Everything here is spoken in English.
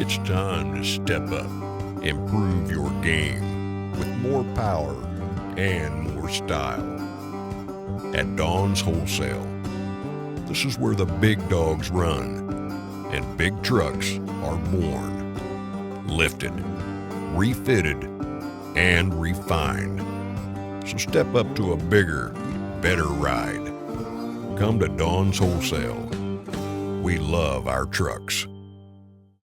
It's time to step up, improve your game with more power and more style. At Don's Wholesale, this is where the big dogs run and big trucks are born, lifted, refitted, and refined. So step up to a bigger, better ride. Come to Don's Wholesale. We love our trucks.